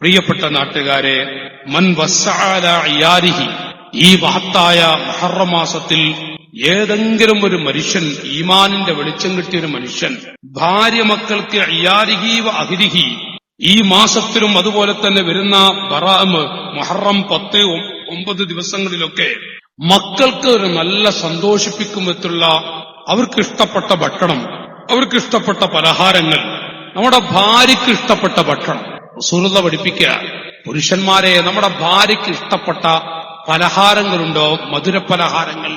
പ്രിയപ്പെട്ട നാട്ടുകാരെ, മൻ വസ്സഅല ഇയാരിഹി, ഈ മഹത്തായ മുഹറം മാസത്തിൽ ഏതെങ്കിലും ഒരു മനുഷ്യൻ, ഈമാനിന്റെ വെളിച്ചം കിട്ടിയൊരു മനുഷ്യൻ, ഭാര്യ മക്കൾക്ക് ഇയാരിഹി വ അഹ്ലിഹി, ഈ മാസത്തിലും അതുപോലെ തന്നെ വരുന്ന മുഹറം 10, 9 ദിവസങ്ങളിലൊക്കെ മക്കൾക്ക് ഒരു നല്ല സന്തോഷിപ്പിക്കും വിധത്തിലുള്ള അവർക്ക് ഇഷ്ടപ്പെട്ട ഭക്ഷണം, അവർക്ക് ഇഷ്ടപ്പെട്ട പലഹാരങ്ങൾ, നമ്മുടെ ഭാര്യയ്ക്ക് ഇഷ്ടപ്പെട്ട ഭക്ഷണം റസൂലുള്ളാഹി പഠിപ്പിക്കുക, പുരുഷന്മാരെ നമ്മുടെ ഭാര്യയ്ക്ക് ഇഷ്ടപ്പെട്ട പലഹാരങ്ങളുണ്ടോ, മധുര പലഹാരങ്ങൾ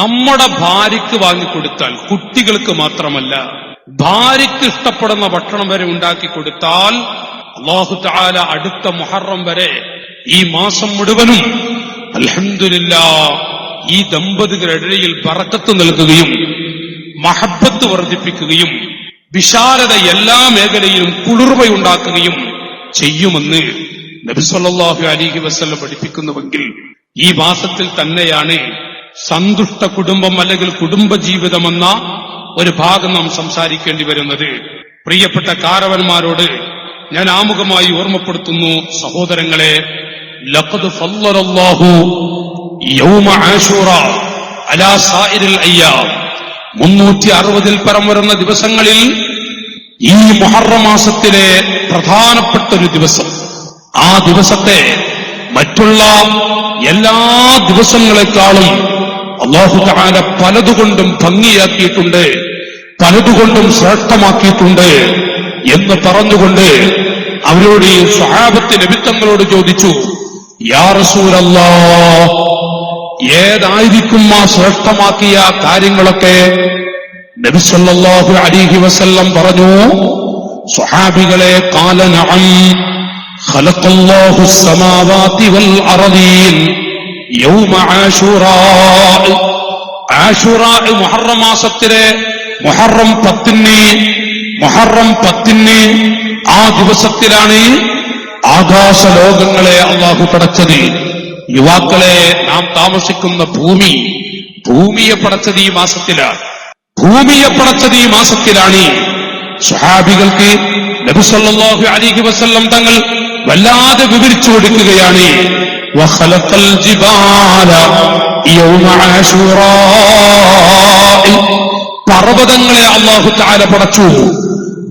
നമ്മുടെ ഭാര്യയ്ക്ക് വാങ്ങിക്കൊടുത്താൽ, കുട്ടികൾക്ക് മാത്രമല്ല ഭാര്യയ്ക്ക് ഇഷ്ടപ്പെടുന്ന ഭക്ഷണം വരെ ഉണ്ടാക്കി കൊടുത്താൽ അല്ലാഹു തആല അടുത്ത മുഹറം വരെ ഈ മാസം മുഴുവനും അൽഹംദുലില്ലാഹ് ഈ ദമ്പതികളുടെ ഇടയിൽ ബറക്കത്ത് നൽകുകയും മഹബ്ബത്ത് വർദ്ധിപ്പിക്കുകയും വിശാലത എല്ലാ മേഖലയിലും കുളിർമയുണ്ടാക്കുകയും ചെയ്യുമെന്ന് നബി സല്ലല്ലാഹു അലൈഹി വസല്ലം പഠിപ്പിക്കുന്നുവെങ്കിൽ ഈ മാസത്തിൽ തന്നെയാണ് സന്തുഷ്ട കുടുംബം അല്ലെങ്കിൽ കുടുംബജീവിതമെന്ന ഒരു ഭാഗം നാം സംസാരിക്കേണ്ടി വരുന്നത്. പ്രിയപ്പെട്ട കാരവന്മാരോട് ഞാൻ ആമുഖമായി ഓർമ്മപ്പെടുത്തുന്നു, സഹോദരങ്ങളെ, ലഖദ് ഫല്ലല്ലാഹു യൗമ ആശൂറ അലാ സായിരിൽ അയ്യാം, 360 പരം വരുന്ന ദിവസങ്ങളിൽ ഈ മുഹറം മാസത്തിലെ പ്രധാനപ്പെട്ട ഒരു ദിവസം, ആ ദിവസത്തെ മറ്റുള്ള എല്ലാ ദിവസങ്ങളെക്കാളും അല്ലാഹു തആല പലതുകൊണ്ടും ഭംഗിയാക്കിയിട്ടുണ്ട്, പലതുകൊണ്ടും ശ്രേഷ്ഠമാക്കിയിട്ടുണ്ട് എന്ന് പറഞ്ഞുകൊണ്ട് അവരോട് ഈ സ്വഹാബത്ത് നബി തങ്ങളോട് ചോദിച്ചു, യാ റസൂലല്ലാഹ്, ഏതായിരിക്കും ആ ശ്രേഷ്ഠമാക്കിയ കാര്യങ്ങളൊക്കെ? നബി സല്ലല്ലാഹു അലൈഹി വസല്ലം പറഞ്ഞു, സ്വഹാബികളെ, ഖാല നഅം ഖലഖല്ലാഹു അസ്സമാവാതി വൽ അർളീൻ യൗമ ആശൂറാ. ആശൂറാ മുഹറം മാസത്തിലെ മുഹറം 10 ആ ദിവസത്തിലാണ് ആകാശ ലോകങ്ങളെ അല്ലാഹു പടച്ചത്. യുവാക്കളെ, നാം താമസിക്കുന്ന ഭൂമിയെ പടച്ചത് ഈ മാസത്തിലാണ്. ഭൂമിയെ പടച്ചത് ഈ മാസത്തിലാണ്. സ്വഹാബികൾക്ക് നബി സല്ലല്ലാഹു അലൈഹി വസല്ലം തങ്ങൾ വല്ലാതെ വിവരിച്ചു കൊടുക്കുകയാണ്. വഖലഖൽ ജിബാല യൗമ ആശൂറാ, പർവ്വതങ്ങളെ അല്ലാഹു തആല പടച്ചു.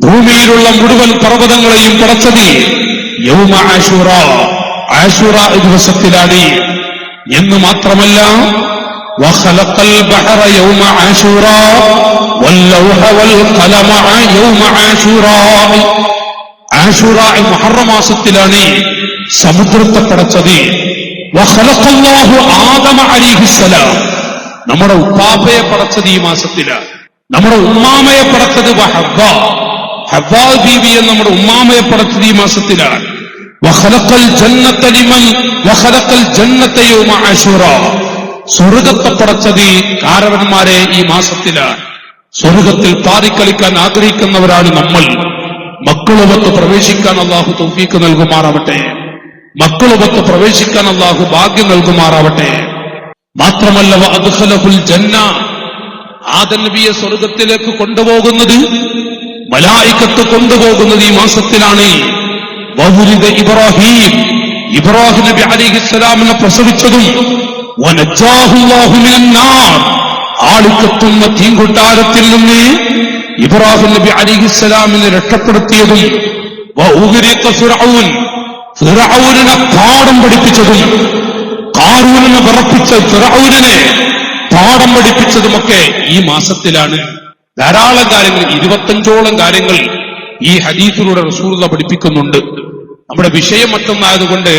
ഭൂമിയിലുള്ള മുഴുവൻ പർവ്വതങ്ങളെയും പടച്ചത് യൗമ ആശൂറാ, ആശൂറാ ദിവസത്തിലാണ്. എന്ന് മാത്രമല്ല, വഖലഖൽ ബഹറ യൗമ ആശൂറാ വല്ലൗഹ വൽഖലമ യൗമ ആശൂറാ. ആശൂറാ മുഹറം മാസത്തിലാണ് സമുദ്രത്തെ പടച്ചത്. വഖലഖല്ലാഹു ആദമ അലൈഹിസ്സലാം, നമ്മുടെ ഉപ്പാപ്പയെ പടച്ചത് ഈ മാസത്തിലാണ്. നമ്മുടെ ഉമ്മാമയെ പടച്ചത് ഹവ്വാ ബീവിയെ, നമ്മുടെ ഉമ്മാമയെ പടച്ചത് ഈ മാസത്തിലാണ്. വഖലഖൽ ജന്നത ലിമൻ വഖലഖൽ ജന്നത യൗമ ആശൂറാ, സ്വർഗ്ഗത്തെ പടച്ചത് കാരവന്മാരെ ഈ മാസത്തിലാണ്. സ്വർഗ്ഗത്തിൽ പാറിക്കളിക്കാൻ ആഗ്രഹിക്കുന്നവരാണ് നമ്മൾ. മക്കളുമൊത്ത് പ്രവേശിക്കാൻ അല്ലാഹു തൗഫീഖ് നൽകുമാറാവട്ടെ. മക്കളുമൊത്ത് പ്രവേശിക്കാൻ അല്ലാഹു ഭാഗ്യം നൽകുമാറാവട്ടെ. മാത്രമല്ല, വഅദ്ഖലഹുൽ ജന്ന, ആദം നബിയെ സ്വർഗ്ഗത്തിലേക്ക് കൊണ്ടുപോകുന്നത്, മലായികത്ത് കൊണ്ടുപോകുന്നത് ഈ മാസത്തിലാണ്. വവുലിദ ഇബ്രാഹിം നബി അലൈഹിസ്സലാമിനെ പ്രസവിച്ചതും വനജ്ജാഹുല്ലാഹു മിനന്നാർ, ആളിക്കത്തുന്ന തീങ്കൊട്ടാരത്തിൽ നിന്ന് ഇബ്രാഹിം നബി അലൈഹിസ്സലാമിനെ രക്ഷപ്പെടുത്തിയതും വഉഗ്രിഖ ഫിർഔനിനെ പാഠം പഠിപ്പിച്ചതും, ഖാറൂനിനെ വിറപ്പിച്ച ഫിർഔനിനെ പാഠം പഠിപ്പിച്ചതുമൊക്കെ ഈ മാസത്തിലാണ്. ധാരാളം കാര്യങ്ങൾ, 25ഓളം കാര്യങ്ങൾ ഈ ഹദീസിലൂടെ റസൂലുള്ളാഹി പഠിപ്പിക്കുന്നുണ്ട്. നമ്മുടെ വിഷയം മറ്റൊന്നായതുകൊണ്ട്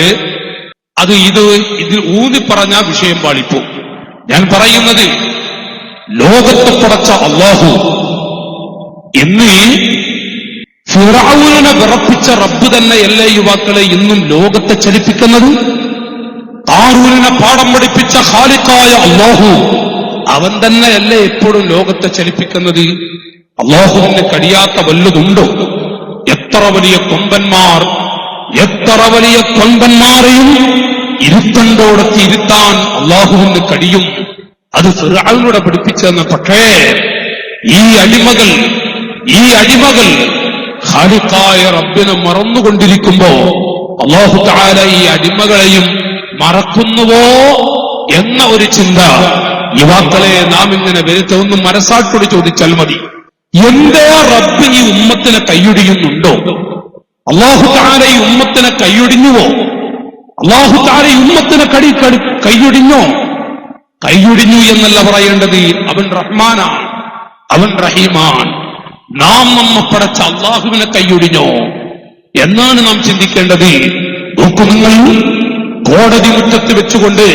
ഇത് ഊന്നി പറഞ്ഞ വിഷയം പാളിപ്പോ. ഞാൻ പറയുന്നത്, ലോകത്തെ പടച്ച അല്ലാഹു എന്ന് ഫിർഔനിനെ വിറപ്പിച്ച റബ്ബ് തന്നെയല്ലേ യുവാക്കളെ ഇന്നും ലോകത്തെ ചലിപ്പിക്കുന്നത്? ഖാറൂനിനെ പാഠം പഠിപ്പിച്ച ഖാലിഖായ അല്ലാഹു, അവൻ തന്നെയല്ലേ എപ്പോഴും ലോകത്തെ ചലിപ്പിക്കുന്നത്? അല്ലാഹുവിന് കഴിയാത്ത വല്ലതുണ്ടോ? എത്ര വലിയ കൊമ്പന്മാരെയും ഇരുത്തണ്ടോടത്ത് ഇരുത്താൻ അല്ലാഹുവിന് കഴിയും. അത് ഫിർഔനോട് പഠിപ്പിച്ചെന്ന്. പക്ഷേ ഈ അടിമകൾ ഖാലിഖായ റബ്ബിനെ മറന്നുകൊണ്ടിരിക്കുമ്പോ അല്ലാഹു തആല ഈ അടിമകളെയും മറക്കുന്നുവോ എന്ന ഒരു ചിന്ത യുവാക്കളെ നാം ഇങ്ങനെ വരുത്തൊന്നും മനസ്സാട്ടോട് ചോദിച്ചാൽ മതി. എന്തേ റബ്ബ് ഈ ഉമ്മത്തിനെ കൈയൊടിയുന്നുണ്ടോ? അല്ലാഹു തആല ഈ ഉമ്മത്തിനെ കൈയൊടിഞ്ഞുവോ? അല്ലാഹു തആല ഈ ഉമ്മത്തിനെ കൈയൊടിഞ്ഞോ? കൈയൊടിഞ്ഞു എന്നല്ല പറയേണ്ടത്. അവൻ റഹ്മാനാണ്, അവൻ റഹീമാണ്. നാം നമ്മെ പടച്ച അള്ളാഹുവിനെ കൈയൊടിഞ്ഞോ എന്നാണ് നാം ചിന്തിക്കേണ്ടത്. നോക്കൂ നിങ്ങൾ, കോടതി മുറ്റത്ത് വെച്ചുകൊണ്ട്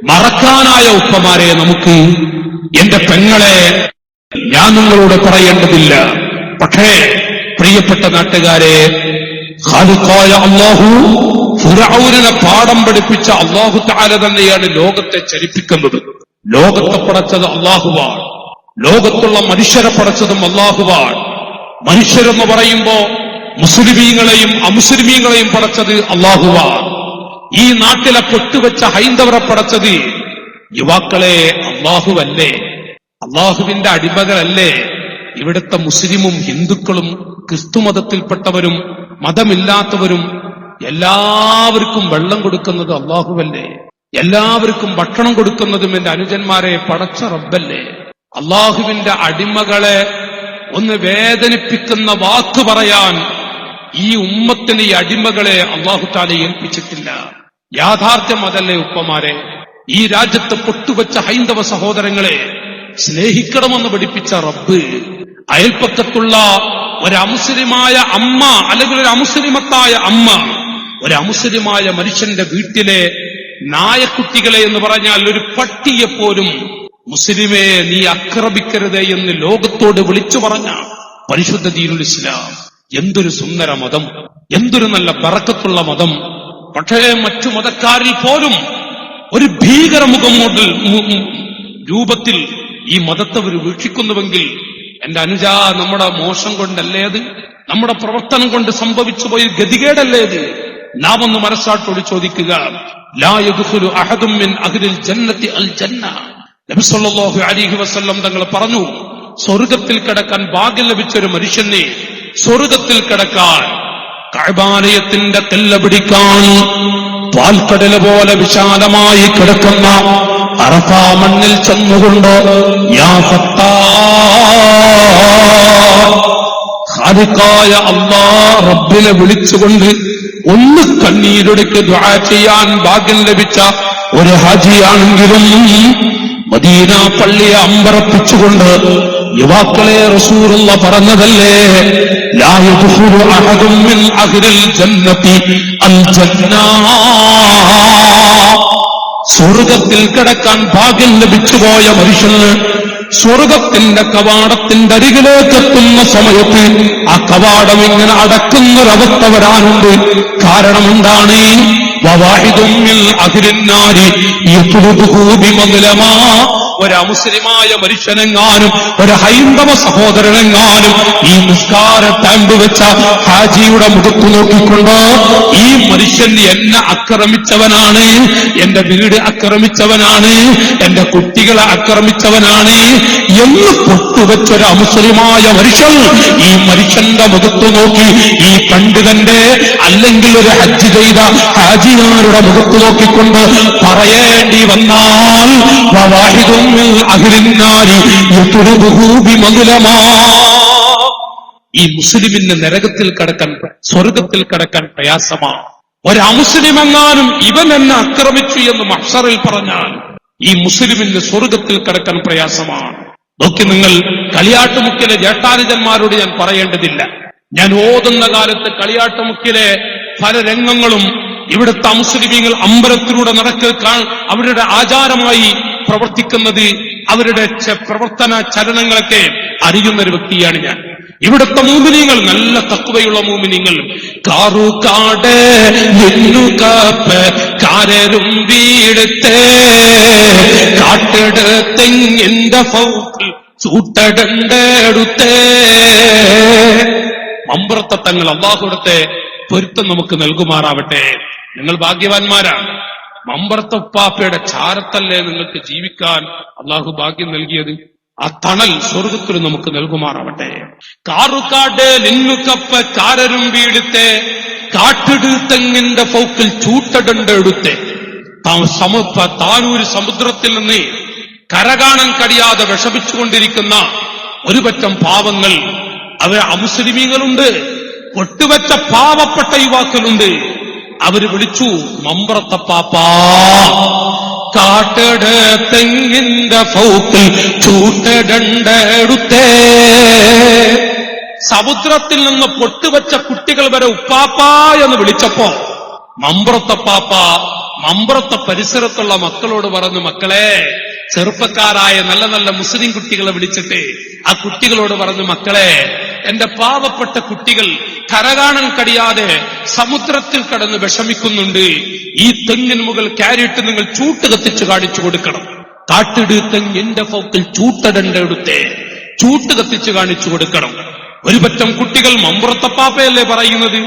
മറക്കാനായ ഉപ്പമാരെ നമുക്ക്, എന്റെ പെങ്ങളെ ഞാൻ നിങ്ങളോട് പറയേണ്ടതില്ല. പക്ഷേ പ്രിയപ്പെട്ട നാട്ടുകാരെ, ഖാലിഖായ അല്ലാഹു ഫിർഔനെ പാഠം പഠിപ്പിച്ച അല്ലാഹു തആല തന്നെയാണ് ലോകത്തെ ചലിപ്പിക്കുന്നത്. ലോകത്തെ പടച്ചത് അല്ലാഹുവാണ്, ലോകത്തുള്ള മനുഷ്യരെ പടച്ചതും അല്ലാഹുവാണ്. മനുഷ്യരെന്ന് പറയുമ്പോ മുസ്ലിമീങ്ങളെയും അമുസ്ലിമീങ്ങളെയും പടച്ചത് അല്ലാഹുവാണ്. ഈ നാട്ടിലെ പൊട്ടുവെച്ച ഹൈന്ദവരെ പടച്ചത് യുവാക്കളെ അല്ലാഹുവല്ലേ? അല്ലാഹുവിന്റെ അടിമകളല്ലേ? ഇവിടുത്തെ മുസ്ലിമും ഹിന്ദുക്കളും ക്രിസ്തുമതത്തിൽപ്പെട്ടവരും മതമില്ലാത്തവരും എല്ലാവർക്കും വെള്ളം കൊടുക്കുന്നത് അല്ലാഹുവല്ലേ? എല്ലാവർക്കും ഭക്ഷണം കൊടുക്കുന്നതും എന്റെ അനുജന്മാരെ പടച്ച റബ്ബല്ലേ? അല്ലാഹുവിന്റെ അടിമകളെ ഒന്ന് വേദനിപ്പിക്കുന്ന വാക്ക് പറയാൻ ഈ ഉമ്മത്തിന്, ഈ അടിമകളെ അല്ലാഹു തആല ഏൽപ്പിച്ചിട്ടില്ല. യാഥാർത്ഥ്യം അതല്ലേ ഉപ്പമാരെ? ഈ രാജ്യത്ത് പൊട്ടുവെച്ച ഹൈന്ദവ സഹോദരങ്ങളെ സ്നേഹിക്കണമെന്ന് പഠിപ്പിച്ച റബ്ബ് അയൽപ്പക്കത്തുള്ള ഒരു അമുസ്ലിമായ അമ്മ, അല്ലെങ്കിൽ ഒരു അമുസ്ലിമത്തായ അമ്മ, ഒരു അമുസ്ലിമായ മനുഷ്യന്റെ വീട്ടിലെ നായക്കുട്ടികളെ എന്ന് പറഞ്ഞാൽ ഒരു പട്ടിയെപ്പോലും മുസ്ലിമേ നീ ആക്രമിക്കരുത് എന്ന് ലോകത്തോട് വിളിച്ചു പറഞ്ഞ പരിശുദ്ധ ദീനുൽ ഇസ്ലാം. എന്തൊരു സുന്ദര മതം, എന്തൊരു നല്ല ബറക്കത്തുള്ള മതം. പക്ഷേ മറ്റു മതക്കാരിൽ പോലും ഒരു ഭീകരമുഖം രൂപത്തിൽ ഈ മതത്തെ അവർ വീക്ഷിക്കുന്നുവെങ്കിൽ എന്റെ അനുജ, നമ്മുടെ മോശം കൊണ്ടല്ലേ അത്? നമ്മുടെ പ്രവർത്തനം കൊണ്ട് സംഭവിച്ചു പോയ ഗതികേടല്ലേ അത്? നാം ഒന്ന് മനസ്സാട്ടോട് ചോദിക്കുക. ലാ യദ്ഖുലു അഹദും മിൻ അഹ്ലിൽ ജന്നത്തി അൽ ജന്ന. നബി സല്ലല്ലാഹു അലൈഹി വസല്ലം തങ്ങൾ പറഞ്ഞു, സ്വർഗത്തിൽ കിടക്കാൻ ഭാഗ്യം ലഭിച്ച ഒരു മനുഷ്യനെ സ്വർഗത്തിൽ കിടക്കാൻ, കഅബാലയത്തിന്റെ തെല്ല പിടിക്കാൻ പാൽക്കടല് പോലെ വിശാലമായി കിടക്കുന്ന അറഫാ മണ്ണിൽ ചെന്നുകൊണ്ട് യാ ഫത്താ, ഖാലിഖായ അല്ലാഹ് റബ്ബിനെ വിളിച്ചുകൊണ്ട് ഒന്ന് കണ്ണീരൊടുക്ക് ദുആ ചെയ്യാൻ ഭാഗ്യം ലഭിച്ച ഒരു ഹാജിയാണെങ്കിലും മദീന പള്ളിയെ അമ്പരപ്പിച്ചുകൊണ്ട് യുവാക്കളെ റസൂലുള്ള പറഞ്ഞതല്ലേ, ലാ യദ്ഖുലു അഹദും മിൻ അഹ്ലിൽ ജന്നത്തി അൽ ജന്ന. സ്വർഗത്തിൽ കിടക്കാൻ ഭാഗ്യം ലഭിച്ചുപോയ മനുഷ്യന് സ്വർഗത്തിന്റെ കവാടത്തിന്റെ അരികിലേക്ക് എത്തുന്ന സമയത്ത് ആ കവാടം ഇങ്ങനെ അടക്കുന്നൊരവസ്ഥ വരാനുണ്ട്. കാരണം എന്താണ്? വവാഹിദും മിൻ അഹ്ലിൻ നാരി യത്ലുബുഹു ബിമദ്ലമാ. ഒരു അമുസ്ലിമായ മനുഷ്യനെങ്ങാനും ഒരു ഹൈന്ദവ സഹോദരനെങ്ങാനും ഈ നിസ്കാര ടാമ്പ് വെച്ച ഹാജിയുടെ മുഖത്ത് നോക്കിക്കൊണ്ട് ഈ മനുഷ്യൻ എന്നെ ആക്രമിച്ചവനാണ്, എന്റെ വീട് ആക്രമിച്ചവനാണ്, എന്റെ കുട്ടികളെ ആക്രമിച്ചവനാണ് എന്ന് പൊട്ടുവെച്ചൊരു അമുസ്ലിമായ മനുഷ്യൻ ഈ മനുഷ്യന്റെ മുഖത്ത് നോക്കി, ഈ പണ്ഡിതന്റെ അല്ലെങ്കിൽ ഒരു ഹജ്ജ് ചെയ്ത ഹാജിമാരുടെ മുഖത്ത് നോക്കിക്കൊണ്ട് പറയേണ്ടി വന്നാൽ വവാഹിദും മിൻ അഹ്ലിൻ നാരി യത്ലുബുഹു ബിമദ്ലമാ. ഈ മുസ്ലിമിന് നരകത്തിൽ കടക്കാൻ, സ്വർഗത്തിൽ കടക്കാൻ പ്രയാസമാണ്. ഒരു അമുസ്ലിമെങ്ങാനും ഇവൻ എന്നെ ആക്രമിച്ചു എന്ന് മഹ്ശറിൽ പറഞ്ഞാൽ ഈ മുസ്ലിമിന് സ്വർഗത്തിൽ കടക്കാൻ പ്രയാസമാണ്. നോക്കി നിങ്ങൾ, കളിയാട്ടുമുക്കിലെ ജേഷ്ഠാനുജന്മാരോട് ഞാൻ പറയേണ്ടതില്ല. ഞാൻ ഓതുന്ന കാലത്ത് കളിയാട്ടുമുക്കിലെ പല രംഗങ്ങളും ഇവിടുത്തെ മുസ്ലിമീങ്ങൾ അമ്പലത്തിലൂടെ അവരുടെ ആചാരമായി പ്രവർത്തിക്കുന്നത്, അവരുടെ പ്രവർത്തന ചലനങ്ങളൊക്കെ അറിയുന്ന ഒരു വ്യക്തിയാണ് ഞാൻ. ഇവിടുത്തെ മൂമിനീങ്ങൾ നല്ല തഖ്വയുള്ള മൂമിനീങ്ങൾ. കാറുകാട് നിന്നുകാപ്പ് കാരരും വീടത്തെ കാട്ടെടുത്തെങ്ങിന്റെ ഫൗക്ക് ചൂട്ടടണ്ടെടുത്തേ. മമ്പുറത്തെ തങ്ങൾ അല്ലാഹുവിന്റെ പൊരുത്തം നമുക്ക് നൽകുമാറാവട്ടെ. നിങ്ങൾ ഭാഗ്യവാന്മാരാണ്. മമ്പുറത്തെ ഉപ്പാപ്പയുടെ ചാരത്തല്ലേ നിങ്ങൾക്ക് ജീവിക്കാൻ അല്ലാഹു ഭാഗ്യം നൽകിയത്. ആ തണൽ സ്വർഗത്തിൽ നമുക്ക് നൽകുമാറാവട്ടെ. കാറുകാട് നിന്നുകപ്പ് കാരരും വീടുത്തെ കാട്ടിട് തെങ്ങിന്റെ ഫൗക്കിൽ ചൂട്ടടണ്ടെടുത്തെ താനൂര് സമുദ്രത്തിൽ നിന്ന് കരകാണാൻ കഴിയാതെ വിഷമിച്ചുകൊണ്ടിരിക്കുന്ന ഒരു പറ്റം പാവങ്ങൾ, അവര് അമുസ്ലിമീങ്ങളുണ്ട്, കൊട്ടുവെച്ച പാവപ്പെട്ട യുവാക്കളുണ്ട്. അവര് വിളിച്ചു, മമ്പ്രത്തപ്പാപ്പാ, കാട്ടിട് തെങ്ങിന്റെ ഫൗക്കിൽ ചൂട്ടടണ്ടെടുത്തേ. സമുദ്രത്തിൽ നിന്ന് പൊട്ടുവെച്ച കുട്ടികൾ വരെ ഉപ്പാപ്പാ എന്ന് വിളിച്ചപ്പോ മമ്പ്രത്തപ്പാപ്പ മമ്പ്രത്ത പരിസരത്തുള്ള മക്കളോട് പറഞ്ഞു, മക്കളെ, ചെറുപ്പക്കാരായ നല്ല നല്ല മുസ്ലിം കുട്ടികളെ വിളിച്ചിട്ട് ആ കുട്ടികളോട് പറഞ്ഞു, മക്കളെ, എന്റെ പാവപ്പെട്ട കുട്ടികൾ കരകാണാൻ കഴിയാതെ സമുദ്രത്തിൽ കടന്ന് വിഷമിക്കുന്നുണ്ട്. ഈ തെങ്ങിന് മുകൾ കയറിയിട്ട് നിങ്ങൾ ചൂട്ട് കത്തിച്ച് കാണിച്ചു കൊടുക്കണം. കാട്ടിട് തെങ്ങിന്റെ ഫൗക്കിൽ ചൂട്ടടണ്ടെടുത്തേ, ചൂട്ട് കത്തിച്ച് കാണിച്ചു കൊടുക്കണം. ഒരു പറ്റം കുട്ടികൾ മമ്പ്രത്തപ്പാപ്പയല്ലേ പറയുന്നത്.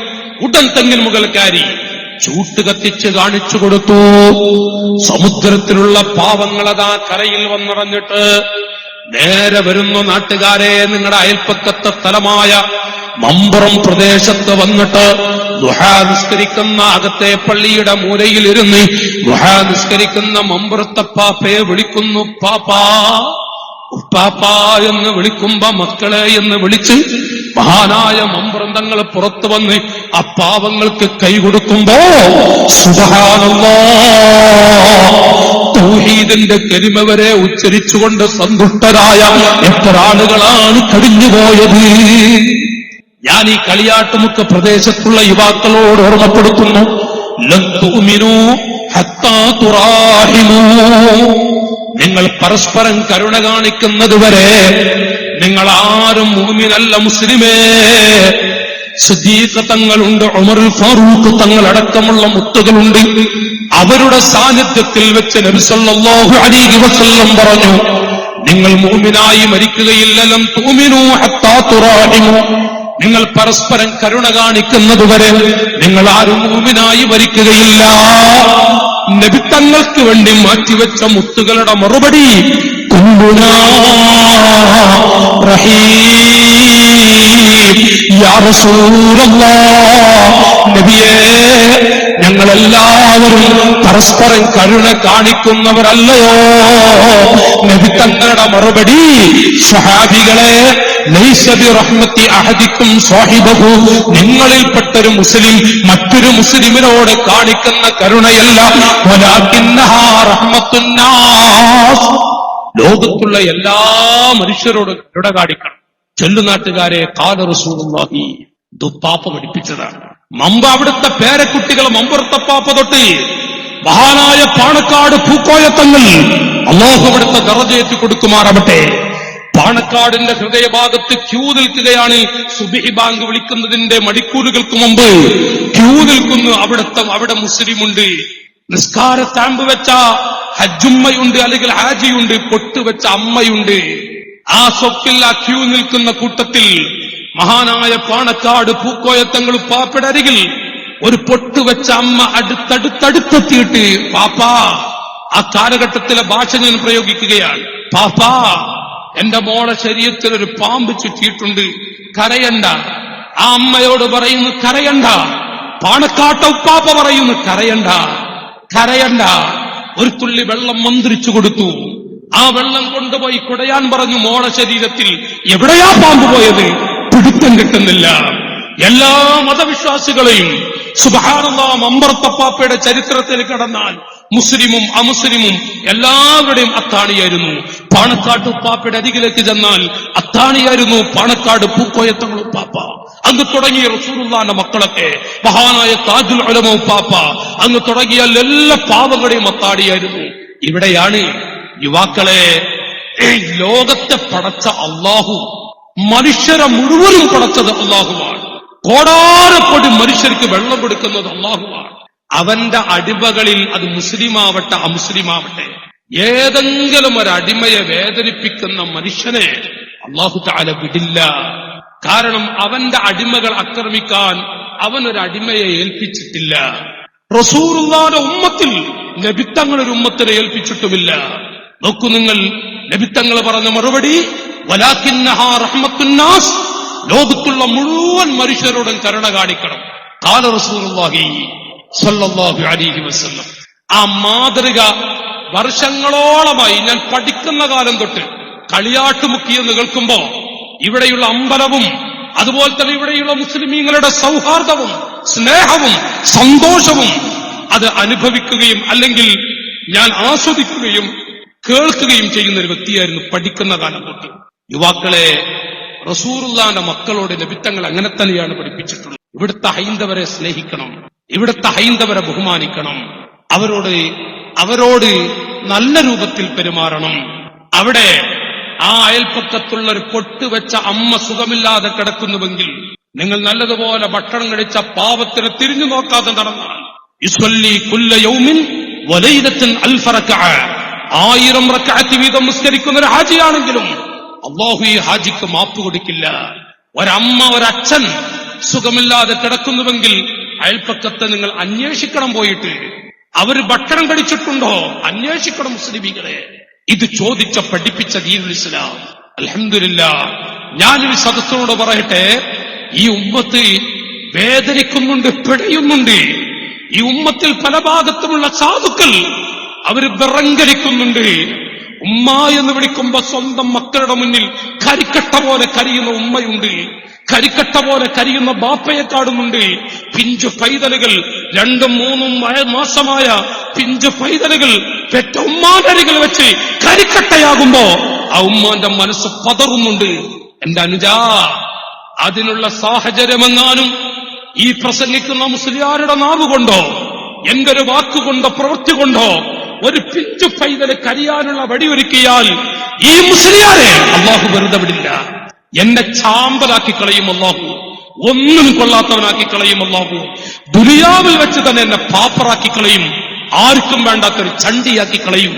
ഉടൻ തെങ്ങിന് മുകൾ കയറി ചൂട്ട് കത്തിച്ച് കാണിച്ചു കൊടുത്തു. സമുദ്രത്തിലുള്ള പാവങ്ങളതാ കരയിൽ വന്നിറഞ്ഞിട്ട്, നേരെ വരുന്ന നാട്ടുകാരെ, നിങ്ങളുടെ അയൽപ്പക്കത്തെ സ്ഥലമായ മമ്പുറം പ്രദേശത്ത് വന്നിട്ട് ദുഹാ നിസ്കരിക്കുന്ന അകത്തെ പള്ളിയുടെ മൂലയിലിരുന്ന് ദുഹാ നിസ്കരിക്കുന്ന മമ്പുറത്തപ്പാപ്പയെ വിളിക്കുന്നു. പാപ്പാ, ഉപ്പാപ്പാ എന്ന് വിളിക്കുമ്പോ മക്കളെ എന്ന് വിളിച്ച് മഹാനായ മമ്പ്രന്തങ്ങൾ പുറത്തു വന്ന് ആ പാവങ്ങൾക്ക് കൈ കൊടുക്കുമ്പോ സുബ്ഹാനല്ലാഹ്, തൗഹീദിന്റെ കലിമ വരെ ഉച്ചരിച്ചുകൊണ്ട് സന്തുഷ്ടരായ എത്ര ആളുകളാണ് കഴിഞ്ഞുപോയത്. ഞാൻ ഈ കളിയാട്ടുമുക്ക് പ്രദേശത്തുള്ള യുവാക്കളോട് ഓർമ്മപ്പെടുത്തുന്നു, ലൻ തുഅ്മിനൂ ഹത്താ തുറാഹിമൂ. നിങ്ങൾ പരസ്പരം കരുണ കാണിക്കുന്നതുവരെ നിങ്ങൾ ആരും മുഅ്മിനല്ല മുസ്ലിമേ. സിദ്ദീഖ് തങ്ങളുണ്ട്, ഉമർ ഫാറൂഖ് തങ്ങളടക്കമുള്ള മുത്തുകളുണ്ട്. അവരുടെ സാന്നിധ്യത്തിൽ വെച്ച് നബി സല്ലല്ലാഹു അലൈഹി വസല്ലം പറഞ്ഞു, നിങ്ങൾ മുഅ്മിനായി മരിക്കുകയില്ല. ലം തുഅ്മിനൂ ഹത്താ തുറാഹിമൂ. നിങ്ങൾ പരസ്പരം കരുണ കാണിക്കുന്നതുവരെ നിങ്ങൾ ആരും മുഅ്മിനായി മരിക്കുകയില്ല. നബി തങ്ങൾക്ക് വേണ്ടി മാറ്റിവെച്ച മുത്തുകളുടെ മറുപടി കുല്ലുനാ റഹീം യാ റസൂലല്ലാഹ്. നബിയേ, ഞങ്ങളെല്ലാവരും പരസ്പരം കരുണ കാണിക്കുന്നവരല്ലയോ? നബി തങ്ങളുടെ മറുപടി, സ്വഹാബികളെ, ലൈസ ബിറഹ്മത്തി അഹദിക്കും സാഹിബഹു. നിങ്ങളിൽപ്പെട്ടൊരു മുസ്ലിം മറ്റൊരു മുസ്ലിമിനോട് കാണിക്കുന്ന കരുണയല്ല, വലാകിന്നഹാ റഹ്മത്തുന്നാസ്. ലോകത്തുള്ള എല്ലാ മനുഷ്യരോടും കരുണ കാണിക്കണം. ചെല്ലുനാട്ടുകാരെ, ഖാല റസൂലുള്ളാഹി, ദുപ്പാപ്പ പഠിപ്പിച്ചതാണ്. മമ്പ അവിടുത്തെ പേരക്കുട്ടികൾ മമ്പുറത്തപ്പാപ്പ തൊട്ട് മഹാനായ പാണക്കാട് പൂക്കോയത്തങ്ങൾ, അല്ലാഹു അവിടുത്തെ ദറജയേറ്റി കൊടുക്കുമാറാവട്ടെ. പാണക്കാടിന്റെ ഹൃദയഭാഗത്ത് ക്യൂ നിൽക്കുകയാണ്. സുബ്ഹി ബാങ്ക് വിളിക്കുന്നതിന്റെ മണിക്കൂറുകൾക്ക് മുമ്പ് ക്യൂ നിൽക്കുന്നു. അവിടെ മുസ്ലിമുണ്ട്, നിസ്കാരത്താമ്പ് വെച്ച ഹജ്ജുമ്മയുണ്ട്, അല്ലെങ്കിൽ ഹാജിയുണ്ട്, പൊട്ടുവെച്ച അമ്മയുണ്ട്. ആ സ്വപ്പിൽ ആ ക്യൂ നിൽക്കുന്ന കൂട്ടത്തിൽ മഹാനായ പാണക്കാട് പൂക്കോയത്തങ്ങൾ പാപ്പയുടെ അരികിൽ ഒരു പൊട്ടുവെച്ച അമ്മ അടുത്തടുത്തെത്തിയിട്ട്, പാപ്പാ, ആ കാലഘട്ടത്തിലെ ഭാഷ ഞാൻ പ്രയോഗിക്കുകയാണ്, പാപ്പാ, എന്റെ മോളെ ശരീരത്തിൽ ഒരു പാമ്പ് ചുറ്റിയിട്ടുണ്ട്, കരയണ്ട. ആ അമ്മയോട് പറയുന്നു, കരയണ്ട. പാണക്കാട്ട ഉപ്പാപ്പ പറയുന്നു, കരയണ്ട, കരയണ്ട. ഒരു തുള്ളി വെള്ളം മന്ത്രിച്ചു കൊടുത്തു. ആ വെള്ളം കൊണ്ടുപോയി കുടയാൻ പറഞ്ഞു. മോളെ ശരീരത്തിൽ എവിടെയാ പാമ്പ് പോയത്? പിടുത്തം കിട്ടുന്നില്ല. എല്ലാ മതവിശ്വാസികളെയും സുബ്ഹാനല്ലാഹ്, മമ്പറത്തപ്പാപ്പയുടെ ചരിത്രത്തിൽ കടന്നാൽ മുസ്ലിമും അമുസ്ലിമും എല്ലാവരുടെയും അത്താണിയായിരുന്നു. പാണക്കാട് ഉപ്പാപ്പയുടെ അരികിലേക്ക് ചെന്നാൽ അത്താണിയായിരുന്നു പാണക്കാട് പൂക്കോയത്തങ്ങൾ ഉപ്പാപ്പ. അങ്ങ് തുടങ്ങിയ റസൂലുള്ളാഹിന്റെ മക്കളൊക്കെ, മഹാനായ താജുൽ ഉലമ ഉപ്പാപ്പ, അങ്ങ് തുടങ്ങിയ എല്ലാ പാവങ്ങളുടെയും അത്താണിയായിരുന്നു. ഇവിടെയാണ് യുവാക്കളെ, ലോകത്തെ പടച്ച അള്ളാഹു, മനുഷ്യരെ മുഴുവനും പടച്ചത് അള്ളാഹുവാണ്. കോടാനക്കോടി മനുഷ്യർക്ക് വെള്ളം കൊടുക്കുന്നത് അള്ളാഹുവാണ്. അവന്റെ അടിമകളിൽ അത് മുസ്ലിമാവട്ടെ അമുസ്ലിമാവട്ടെ, ഏതെങ്കിലും ഒരു അടിമയെ വേദനിപ്പിക്കുന്ന മനുഷ്യനെ അള്ളാഹു തആല വിടില്ല. കാരണം അവന്റെ അടിമകൾ ആക്രമിക്കാൻ അവനൊരു അടിമയെ ഏൽപ്പിച്ചിട്ടില്ല. റസൂലുള്ളാഹിന്റെ ഉമ്മത്തിൽ നബിത്തങ്ങളൊരു ഉമ്മത്തിനെ ഏൽപ്പിച്ചിട്ടുമില്ല. നോക്കൂ നിങ്ങൾ, നബിത്തങ്ങൾ പറഞ്ഞ മറുപടി, വലാകിന്നഹാ റഹ്മത്തുന്നാസ്. ലോകത്തുള്ള മുഴുവൻ മനുഷ്യരോടും കരുണ കാണിക്കണം. ഖാല റസൂലുള്ളാഹി സ്വല്ലല്ലാഹു അലൈഹി വസല്ലം. ആ മാതൃക വർഷങ്ങളോളമായി ഞാൻ പഠിക്കുന്ന കാലം തൊട്ട് കളിയാട്ടുമുക്കിയെന്ന് കേൾക്കുമ്പോ ഇവിടെയുള്ള അമ്പലവും അതുപോലെ തന്നെ ഇവിടെയുള്ള മുസ്ലിമീങ്ങളുടെ സൗഹാർദ്ദവും സ്നേഹവും സന്തോഷവും അത് അനുഭവിക്കുകയും അല്ലെങ്കിൽ ഞാൻ ആസ്വദിക്കുകയും കേൾക്കുകയും ചെയ്യുന്ന ഒരു വ്യക്തിയായിരുന്നു പഠിക്കുന്ന കാലം തൊട്ട്. യുവാക്കളെ, റസൂലുള്ളാഹിന്റെ മക്കളോട് നബിത്തങ്ങൾ അങ്ങനെ തന്നെയാണ് പഠിപ്പിച്ചിട്ടുള്ളത്. ഇവിടുത്തെ ഹൈന്ദവരെ സ്നേഹിക്കണം, ഇവിടുത്തെ ഹൈന്ദവരെ ബഹുമാനിക്കണം, അവരോട് നല്ല രൂപത്തിൽ പെരുമാറണം. അവിടെ ആ അയൽപ്പക്കത്തുള്ള ഒരു പൊട്ടുവെച്ച അമ്മ സുഖമില്ലാതെ കിടക്കുന്നുവെങ്കിൽ നിങ്ങൾ നല്ലതുപോലെ ഭക്ഷണം കഴിച്ച പാവത്തിന് തിരിഞ്ഞു നോക്കാതെ നടന്നാൽ യുസല്ലി കുല്ല യൗമിൻ വലൈലത്തിൻ അൽഫ റക്അ, 1000 റക്അത്ത് വീതം നിസ്കരിക്കുന്ന ഒരു ഹാജിയാണെങ്കിലും അല്ലാഹു ഈ ഹാജിക്ക് മാപ്പ് കൊടുക്കില്ല. ഒരമ്മ ഒരച്ഛൻ സുഖമില്ലാതെ കിടക്കുന്നുവെങ്കിൽ അയൽപ്പക്കത്തെ നിങ്ങൾ അന്വേഷിക്കണം, പോയിട്ട് അവർ ഭക്ഷണം കഴിച്ചിട്ടുണ്ടോ അന്വേഷിക്കണം മുസ്ലിമീങ്ങളെ. ഇത് ചോദിച്ച പഠിപ്പിച്ച ദീനുൽ ഇസ്ലാം. അൽഹംദുലില്ലാഹ്, ഞാനൊരു സദസ്സിനോട് പറയട്ടെ, ഈ ഉമ്മത്ത് വേദനിക്കുന്നുണ്ട്, പിടയുന്നുണ്ട്. ഈ ഉമ്മത്തിൽ പല ഭാഗത്തുമുള്ള സാധുക്കൾ അവർ വിറങ്കലിക്കുന്നുണ്ട്. ഉമ്മ എന്ന് വിളിക്കുമ്പോ സ്വന്തം മക്കളുടെ മുന്നിൽ കരിക്കട്ട പോലെ കരിയുന്ന ഉമ്മയുണ്ട്, കരിക്കട്ട പോലെ കരിയുന്ന ബാപ്പയെ കാണുന്നുണ്ട്. പിഞ്ചു പൈതലുകൾ 2-3 മാസമായ പിഞ്ചു പൈതലുകൾ പെറ്റ ഉമ്മാനരികൾ വെച്ച് കരിക്കട്ടയാകുമ്പോ ആ ഉമ്മാന്റെ മനസ്സ് പതറുന്നുണ്ട്. എന്റെ അനുജാ, അതിനുള്ള സാഹചര്യമെങ്ങാനും ഈ പ്രസംഗിക്കുന്ന മുസ്ലിയാരുടെ നാവുകൊണ്ടോ എന്റെ ഒരു വാക്കുകൊണ്ടോ പ്രവൃത്തി കൊണ്ടോ ഒരു പിഞ്ചു പൈതല് കരിയാനുള്ള വടിയൊരുക്കിയാൽ ഈ മുസ്ലിയാരെ അല്ലാഹു വെറുതെ വിടില്ല. എന്നെ ചാമ്പലാക്കി കളയും അല്ലാഹു, ഒന്നും കൊള്ളാത്തവനാക്കി കളയും അല്ലാഹു. ദുനിയാവിൽ വെച്ച് തന്നെ എന്നെ പാപ്പറാക്കി കളയും, ആർക്കും വേണ്ടാത്തൊരു ചണ്ടിയാക്കി കളയും.